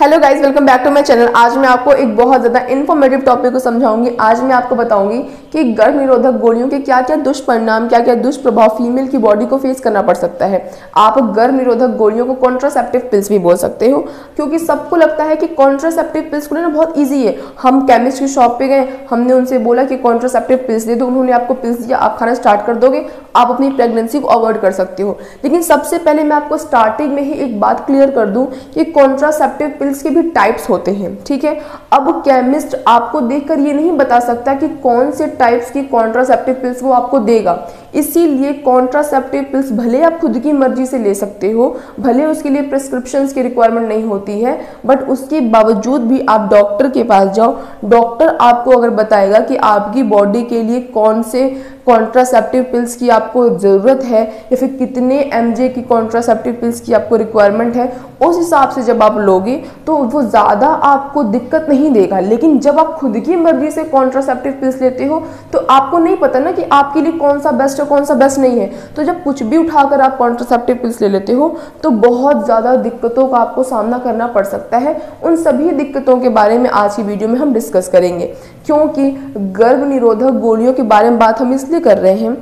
Hello guys, welcome back to my channel. आज मैं आपको एक बहुत ज़्यादा इन्फॉर्मेटिव टॉपिक को समझाऊंगी। आज मैं आपको बताऊंगी कि गर्भ निरोधक गोलियों के क्या क्या दुष्परिणाम, क्या क्या दुष्प्रभाव फीमेल की बॉडी को फेस करना पड़ सकता है। आप गर्भ निरोधक गोलियों को कॉन्ट्रासेप्टिव पिल्स भी बोल सकते हो, क्योंकि सबको लगता है कि कॉन्ट्रासेप्टिव पिल्स को लेना बहुत ईजी है। हम केमिस्ट की शॉप पे गए, हमने उनसे बोला कि कॉन्ट्रासेप्टिव पिल्स दे दो, उन्होंने आपको पिल्स दिया, आप खाना स्टार्ट कर दोगे, आप अपनी प्रेगनेंसी को अवॉइड कर सकते हो। लेकिन सबसे पहले मैं आपको स्टार्टिंग में ही एक बात क्लियर कर दूं कि कॉन्ट्रासेप्टिव पिल्स के भी टाइप्स होते हैं, ठीक है। अब केमिस्ट आपको देखकर ये नहीं बता सकता कि कौन से टाइप्स की कॉन्ट्रासेप्टिव पिल्स वो आपको देगा। इसीलिए कॉन्ट्रासेप्टिव पिल्स भले आप खुद की मर्जी से ले सकते हो, भले उसके लिए प्रिस्क्रिप्शन की रिक्वायरमेंट नहीं होती है, बट उसके बावजूद भी आप डॉक्टर के पास जाओ। डॉक्टर आपको अगर बताएगा कि आपकी बॉडी के लिए कौन से कॉन्ट्रासेप्टिव पिल्स की आपको ज़रूरत है या फिर कितने mg की कॉन्ट्रासेप्टिव पिल्स की आपको रिक्वायरमेंट है, उस हिसाब से जब आप लोगे तो वो ज़्यादा आपको दिक्कत नहीं देगा। लेकिन जब आप खुद की मर्जी से कॉन्ट्रासेप्टिव पिल्स लेते हो तो आपको नहीं पता ना कि आपके लिए कौन सा बेस्ट है, कौन सा बेस्ट नहीं है। तो जब कुछ भी उठाकर आप कॉन्ट्रासेप्टिव पिल्स ले लेते हो तो बहुत ज़्यादा दिक्कतों का आपको सामना करना पड़ सकता है। उन सभी दिक्कतों के बारे में आज की वीडियो में हम डिस्कस करेंगे, क्योंकि गर्भ निरोधक गोलियों के बारे में बात हम इसलिए कर रहे हैं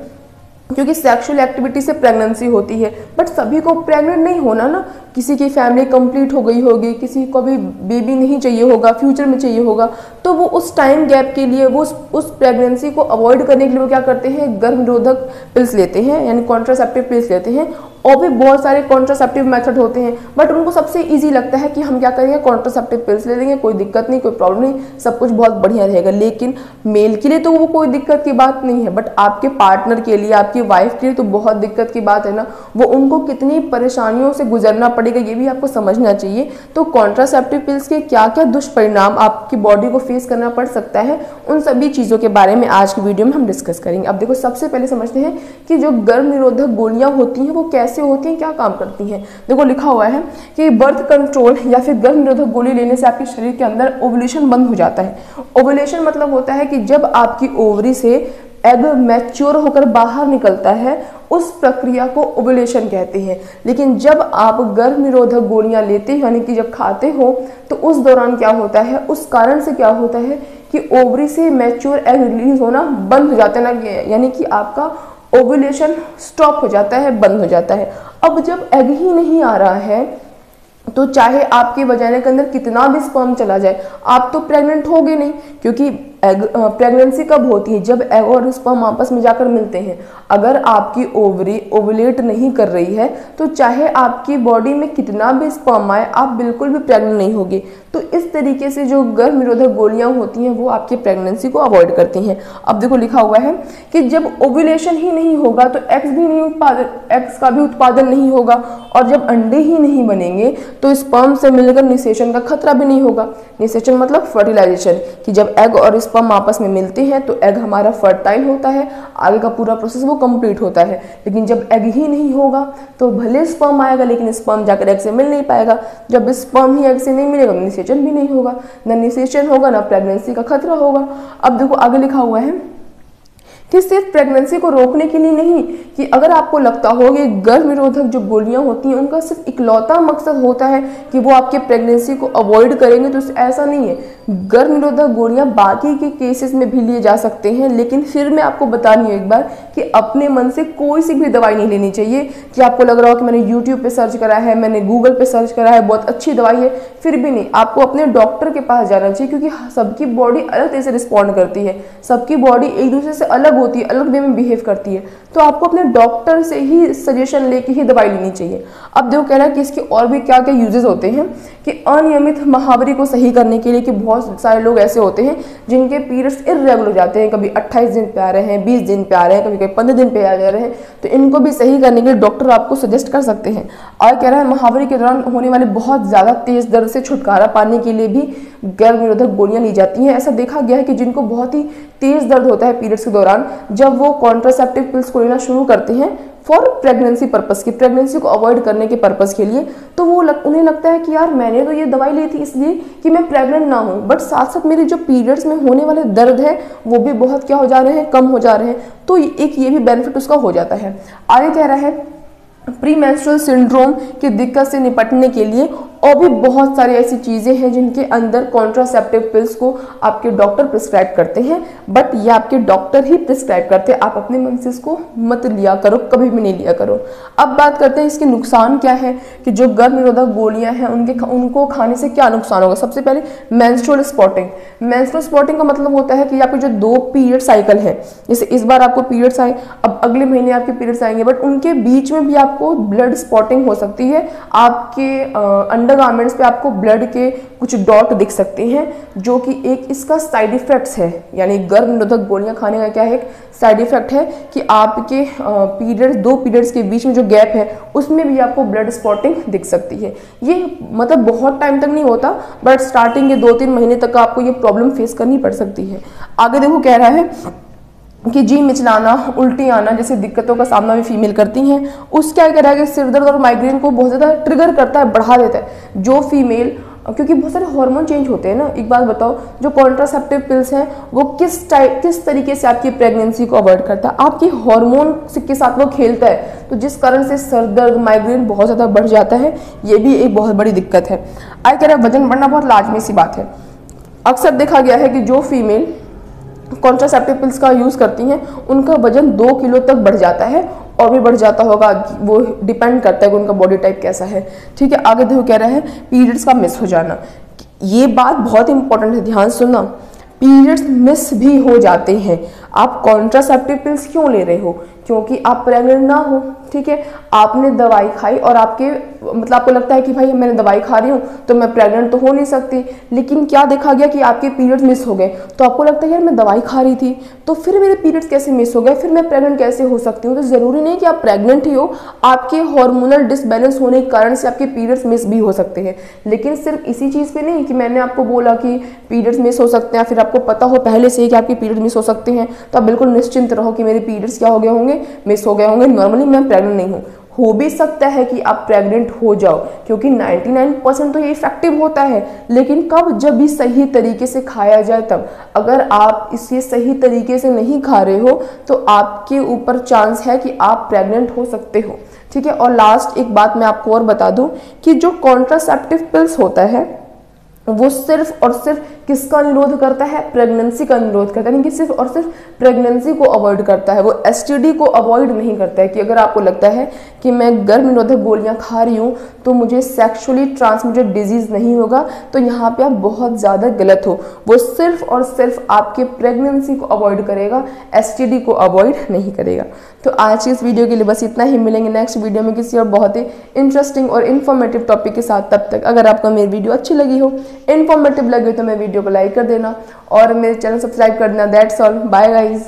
क्योंकि सेक्सुअल एक्टिविटी से प्रेगनेंसी होती है, बट सभी को प्रेग्नेंट नहीं होना ना। किसी की फैमिली कंप्लीट हो गई होगी, किसी को भी बेबी नहीं चाहिए होगा, फ्यूचर में चाहिए होगा, तो वो उस टाइम गैप के लिए वो उस प्रेगनेंसी को अवॉइड करने के लिए वो क्या करते हैं, गर्भ निरोधक पिल्स लेते हैं, यानी कॉन्ट्रासेप्टिव पिल्स लेते हैं। और भी बहुत सारे कॉन्ट्रासेप्टिव मेथड होते हैं, बट उनको सबसे इजी लगता है कि हम क्या करेंगे, कॉन्ट्रासेप्टिव पिल्स ले लेंगे, कोई दिक्कत नहीं, कोई प्रॉब्लम नहीं, सब कुछ बहुत बढ़िया रहेगा। लेकिन मेल के लिए तो वो कोई दिक्कत की बात नहीं है, बट आपके पार्टनर के लिए, आपकी वाइफ के लिए तो बहुत दिक्कत की बात है ना। वो उनको कितनी परेशानियों से गुजरना पड़ेगा ये भी आपको समझना चाहिए। तो कॉन्ट्रासेप्टिव पिल्स के क्या क्या दुष्परिणाम आपकी बॉडी को फेस करना पड़ सकता है, उन सभी चीज़ों के बारे में आज की वीडियो में हम डिस्कस करेंगे। अब देखो, सबसे पहले समझते हैं कि जो गर्भ निरोधक गोलियां होती हैं वो कैसे होती हैं, क्या काम करती हैं। देखो, लिखा हुआ है कि बर्थ कंट्रोल या फिर गर्भ निरोधक गोली लेने से आपके शरीर के अंदर ओवुलेशन बंद हो जाता है। ओवुलेशन मतलब होता है कि जब आपकी ओवरी से एग मैच्योर होकर बाहर निकलता है, उस प्रक्रिया को ओवुलेशन कहते हैं। लेकिन जब आप गर्भ निरोधक गोलियां लेते हैं, यानी कि जब खाते हो, तो उस दौरान क्या होता है, उस कारण से क्या होता है कि ओवरी से मैच्योर एग रिलीज होना बंद हो जाता है ना, यानी कि आपका ओवुलेशन स्टॉप हो जाता है, बंद हो जाता है। अब जब एग ही नहीं आ रहा है तो चाहे आपके वजाइना के अंदर कितना भी स्पर्म चला जाए, आप तो प्रेग्नेंट होगे नहीं, क्योंकि प्रेगनेंसी कब होती है, जब एग और स्पर्म आपस में जाकर मिलते हैं। अगर आपकी ओवरी ओवुलेट नहीं कर रही है तो चाहे आपकी बॉडी में कितना भी स्पर्म आए, आप बिल्कुल भी प्रेग्नेंट नहीं होगी। तो इस तरीके से जो गर्भ निरोधक गोलियां होती हैं वो आपकी प्रेगनेंसी को अवॉइड करती हैं। अब देखो, लिखा हुआ है कि जब ओवुलेशन ही नहीं होगा तो एग्स का भी उत्पादन नहीं होगा, और जब अंडे ही नहीं बनेंगे तो स्पर्म से मिलकर निषेचन का खतरा भी नहीं होगा। निषेचन मतलब फर्टिलाइजेशन, कि जब एग और स्पर्म आपस में मिलते हैं तो एग हमारा फर्टाइल होता है, आगे का पूरा प्रोसेस वो कंप्लीट होता है। लेकिन जब एग ही नहीं होगा तो भले स्पर्म आएगा, लेकिन स्पर्म जाकर एग से मिल नहीं पाएगा। जब स्पर्म ही एग से नहीं मिलेगा तो निषेचन भी नहीं होगा, ना निषेचन होगा ना प्रेगनेंसी का खतरा होगा। अब देखो, आगे लिखा हुआ है कि सिर्फ प्रेगनेंसी को रोकने के लिए नहीं, कि अगर आपको लगता हो कि गर्भ निरोधक जो गोलियां होती हैं उनका सिर्फ इकलौता मकसद होता है कि वो आपके प्रेगनेंसी को अवॉइड करेंगे, तो ऐसा नहीं है। गर्भ निरोधक गोलियां बाकी के केसेस में भी लिए जा सकते हैं, लेकिन फिर मैं आपको बतानी हूँ एक बार कि अपने मन से कोई सी भी दवाई नहीं लेनी चाहिए। कि आपको लग रहा हो कि मैंने यूट्यूब पे सर्च करा है, मैंने गूगल पे सर्च करा है, बहुत अच्छी दवाई है, फिर भी नहीं, आपको अपने डॉक्टर के पास जाना चाहिए, क्योंकि सबकी बॉडी अलग तरह से रिस्पॉन्ड करती है, सबकी बॉडी एक दूसरे से अलग होती है, अलग वे में बिहेव करती है। तो आपको अपने डॉक्टर से ही सजेशन लेके ही दवाई लेनी चाहिए। अब देखो, कह रहा है कि इसके और भी क्या क्या यूजेस होते हैं, कि अनियमित महावरी को सही करने के लिए, कि बहुत सारे लोग ऐसे होते हैं जिनके पीरियड्स इर्रेगुलर हो जाते हैं, कभी 28 दिन पे आ रहे हैं, 20 दिन पे आ रहे हैं, कभी कभी 15 दिन पे आ जा रहे हैं, तो इनको भी सही करने के लिए डॉक्टर आपको सजेस्ट कर सकते हैं। और कह रहा है महावरी के दौरान होने वाले बहुत ज़्यादा तेज दर्द से छुटकारा पाने के लिए भी गर्भ निरोधक गोलियां ली जाती हैं। ऐसा देखा गया है कि जिनको बहुत ही तेज दर्द होता है पीरियड्स के दौरान, जब वो कॉन्ट्रासेप्टिव पिल्स को लेना शुरू करते हैं फॉर प्रेगनेंसी पर्पस की, प्रेगनेंसी को अवॉइड करने के पर्पस के लिए, तो वो उन्हें लगता है कि यार मैंने तो ये दवाई ली थी इसलिए कि मैं प्रेग्नेंट ना हूँ, बट साथ साथ मेरे जो पीरियड्स में होने वाले दर्द है वो भी बहुत क्या हो जा रहे हैं, कम हो जा रहे हैं। तो एक ये भी बेनिफिट उसका हो जाता है। आगे कह रहा है प्रीमेंस्ट्रुअल सिंड्रोम की दिक्कत से निपटने के लिए और भी बहुत सारी ऐसी चीज़ें हैं जिनके अंदर कॉन्ट्रासेप्टिव पिल्स को आपके डॉक्टर प्रिस्क्राइब करते हैं, बट ये आपके डॉक्टर ही प्रिस्क्राइब करते हैं। आप अपने मन से इसको मत लिया करो, कभी भी नहीं लिया करो। अब बात करते हैं इसके नुकसान क्या है, कि जो गर्भ निरोधक गोलियां हैं उनको खाने से क्या नुकसान होगा। सबसे पहले मेंस्ट्रुअल स्पॉटिंग। मेंस्ट्रुअल स्पॉटिंग का मतलब होता है कि आपके जो 2 पीरियड साइकिल है, जैसे इस बार आपको पीरियड्स आए, अब अगले महीने आपके पीरियड्स आएंगे, बट उनके बीच में भी आपको ब्लड स्पॉटिंग हो सकती है। आपके अंडरगारमेंट्स पे आपको ब्लड के कुछ डॉट दिख सकते हैं, जो कि एक इसका साइड इफेक्ट्स है। यानी गर्भ निरोधक गोलियां खाने का क्या है, एक साइड इफेक्ट है कि आपके पीरियड्स 2 पीरियड्स के बीच में जो गैप है उसमें भी आपको ब्लड स्पॉटिंग दिख सकती है। ये मतलब बहुत टाइम तक नहीं होता, बट स्टार्टिंग के 2-3 महीने तक आपको ये प्रॉब्लम फेस करनी पड़ सकती है। आगे देखो कह रहा है कि जी मिचलाना, उल्टी आना जैसे दिक्कतों का सामना भी फीमेल करती हैं। उस क्या कह रहा है कि सिर दर्द और माइग्रेन को बहुत ज़्यादा ट्रिगर करता है, बढ़ा देता है। जो फीमेल, क्योंकि बहुत सारे हार्मोन चेंज होते हैं ना। एक बात बताओ, जो कॉन्ट्रासेप्टिव पिल्स हैं वो किस तरीके से आपकी प्रेगनेंसी को अवॉइड करता है, आपके हार्मोन के साथ वो खेलता है, तो जिस कारण से सर दर्द माइग्रेन बहुत ज़्यादा बढ़ जाता है। ये भी एक बहुत बड़ी दिक्कत है। आई कह रहा है वजन बढ़ना बहुत लाजमी सी बात है। अक्सर देखा गया है कि जो फीमेल कॉन्ट्रासेप्टिव पिल्स का यूज़ करती हैं उनका वजन 2 किलो तक बढ़ जाता है, और भी बढ़ जाता होगा, वो डिपेंड करता है कि उनका बॉडी टाइप कैसा है। ठीक है, आगे देखो कह रहा है पीरियड्स का मिस हो जाना। ये बात बहुत इंपॉर्टेंट है, ध्यान सुनना। पीरियड्स मिस भी हो जाते हैं। आप कॉन्ट्रासेप्टिव पिल्स क्यों ले रहे हो, क्योंकि आप प्रेग्नेंट ना हो। ठीक है, आपने दवाई खाई और आपके मतलब आपको लगता है कि भाई मैंने दवाई खा रही हूँ तो मैं प्रेग्नेंट तो हो नहीं सकती, लेकिन क्या देखा गया कि आपके पीरियड्स मिस हो गए, तो आपको लगता है यार मैं दवाई खा रही थी तो फिर मेरे पीरियड्स कैसे मिस हो गए, फिर मैं प्रेग्नेंट कैसे हो सकती हूँ। तो ज़रूरी नहीं कि आप प्रेग्नेंट ही हो, आपके हार्मोनल डिसबैलेंस होने के कारण से आपके पीरियड्स मिस भी हो सकते हैं। लेकिन सिर्फ इसी चीज़ पे नहीं कि मैंने आपको बोला कि पीरियड्स मिस हो सकते हैं, फिर आपको पता हो पहले से ही कि आपके पीरियड्स मिस हो सकते हैं, तो आप बिल्कुल निश्चिंत रहो कि मेरे पीरियड्स क्या हो गए होंगे, मिस हो गए होंगे, नॉर्मली मैं प्रेग्नेंट नहीं हूँ। हो भी सकता है कि आप प्रेग्नेंट हो जाओ, क्योंकि 99% तो ये इफेक्टिव होता है, लेकिन कब, जब भी सही तरीके से खाया जाए तब। अगर आप इसे सही तरीके से नहीं खा रहे हो तो आपके ऊपर चांस है कि आप प्रेग्नेंट हो सकते हो। ठीक है, और लास्ट एक बात मैं आपको और बता दूं कि जो कॉन्ट्रासेप्टिव पिल्स होता है वो सिर्फ और सिर्फ किसका निरोध करता है, प्रेगनेंसी का निरोध करता है, यानी कि सिर्फ और सिर्फ प्रेगनेंसी को अवॉइड करता है, वो एसटीडी को अवॉइड नहीं करता है। कि अगर आपको लगता है कि मैं गर्भ निरोधक गोलियां खा रही हूँ तो मुझे सेक्सुअली ट्रांसमिटेड डिजीज नहीं होगा, तो यहाँ पे आप बहुत ज़्यादा गलत हो। वो सिर्फ और सिर्फ आपके प्रेगनेंसी को अवॉइड करेगा, एसटीडी को अवॉइड नहीं करेगा। तो आज की इस वीडियो के लिए बस इतना ही। मिलेंगे नेक्स्ट वीडियो में किसी और बहुत ही इंटरेस्टिंग और इन्फॉर्मेटिव टॉपिक के साथ। तब तक अगर आपको मेरी वीडियो अच्छी लगी हो, इन्फॉर्मेटिव लगे तो मेरे वीडियो को लाइक कर देना और मेरे चैनल सब्सक्राइब कर देना। That's all, bye guys.